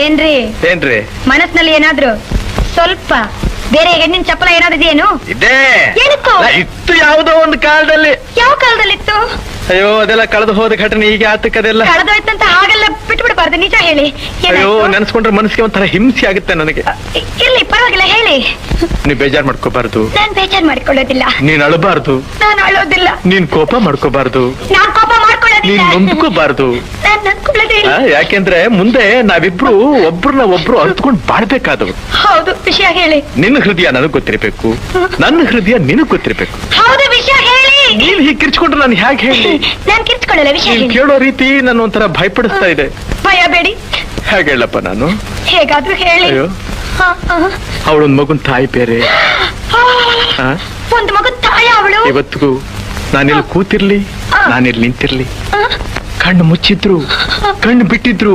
ಏನ್ರಿ ಏನ್ರಿ ಮನಸ್ಸಿನಲ್ಲಿ ಏನಾದ್ರು ಸ್ವಲ್ಪ ಬೇರೆ ಹೆಣ್ಣಿನ ಚಪ್ಪಲ ಏನಾದ್ರು ಇದೆಯೇನು? ಇದೇ ಏನಿತ್ತು? ಇತ್ತು ಯಾವುದೋ ಒಂದು ಕಾಲದಲ್ಲಿ. ಯಾವ ಕಾಲದಲ್ಲಿತ್ತು? ಅಯ್ಯೋ ಅದೆಲ್ಲ ಕಳೆದು ಹೋದ ಘಟನೆ ಈಗ ಆತಕ್ಕದೆಲ್ಲ. ಕಳೆದೋಯ್ತಂತ ಹಾಗೆಲ್ಲ ಬಿಟ್ಬಿಡ್ಬಾರ್ದು, ನಿಜ ಹೇಳಿ. ಅಯ್ಯೋ ನೆನ್ಸ್ಕೊಂಡ್ರೆ ಮನಸ್ಸಿಗೆ ಒಂಥರ ಹಿಂಸೆ ಆಗುತ್ತೆ ನನಗೆ. ಇಲ್ಲಿ ಪರವಾಗಿಲ್ಲ ಹೇಳಿ. ನೀವ್ ಬೇಜಾರ್ ಮಾಡ್ಕೋಬಾರ್ದು. ನಾನ್ ಬೇಜಾರ್ ಮಾಡ್ಕೊಳ್ಳೋದಿಲ್ಲ. ನೀನ್ ಅಳಬಾರ್ದು. ನಾನು ಅಳೋದಿಲ್ಲ. ನೀನ್ ಕೋಪ ಮಾಡ್ಕೋಬಾರ್ದು. ನಾನ್ ಕೋಪ ಮಾಡ್ಕೊಳ್ಳೋದಿಲ್ಲ. ನೀನ್ ನೊಂದ್ಕೋಬಾರ್ದು. ನಾನ್ ನನ್ಕೊಳ್ಳೋದೇ ಇಲ್ಲ. ಯಾಕೆಂದ್ರೆ ಮುಂದೆ ನಾವಿಬ್ರು ಒಬ್ರನ್ನ ಒಬ್ರು ಅರ್ತ್ಕೊಂಡ್ ಬಾಳ್ಬೇಕಾದವು. ಹೌದು, ವಿಷಯ ಹೇಳಿ. ನಿನ್ನ ಹೃದಯ ನನಗ್ ಗೊತ್ತಿರ್ಬೇಕು, ನನ್ನ ಹೃದಯ ನಿನಗ್ ಗೊತ್ತಿರ್ಬೇಕು. ಹೌದು, ವಿಷಯ ಹೇಳಿ. ನೀನ್ ಹೀಗೆ ಕಿರ್ಚ್ಕೊಂಡ್ರೆ ನಾನು ಹೇಗೆ ಹೇಳಿ? ನಾನ್ ಕಿರ್ಚ್ಕೊಳ್ಳಲ್ಲ, ವಿಷಯ ನೀನ್ ಹೇಳಿ. ಕೇಳೋ ರೀತಿ ನನ್ನ ಒಂಥರ ಭಯಪಡಿಸ್ತಾ ಇದೆ. ಭಯ ಬೇಡಿ. ಹೇಗೆ ಹೇಳಪ್ಪ ನಾನು? ಹೇಗಾದ್ರೂ ಹೇಳಿ. ಅಯ್ಯೋ ಹ, ಹ. ಅವಳೊಂದ್ ಮಗುನ್ ತಾಯಿ ಬೇರೆ. ಆ? ಒಂದು ಮಗು ತಾಯ ಅವಳು. ಇವತ್ತಿಗೂ ನಾನಿಲ್ಲಿ ಕೂತಿರ್ಲಿ, ನಾನಿಲ್ಲಿ ನಿಂತಿರ್ಲಿ, ಹ? ಕಣ್ಣು ಮುಚ್ಚಿದ್ರು, ಕಣ್ಣು ಬಿಟ್ಟಿದ್ರು